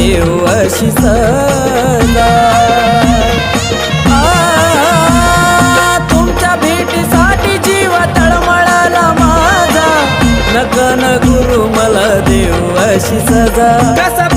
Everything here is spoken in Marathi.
देऊ अशी सजा। तुमच्या भेटीसाठी जीव तळमळाला माझा, नकन गुरु मला देऊ अशी सजा। कसा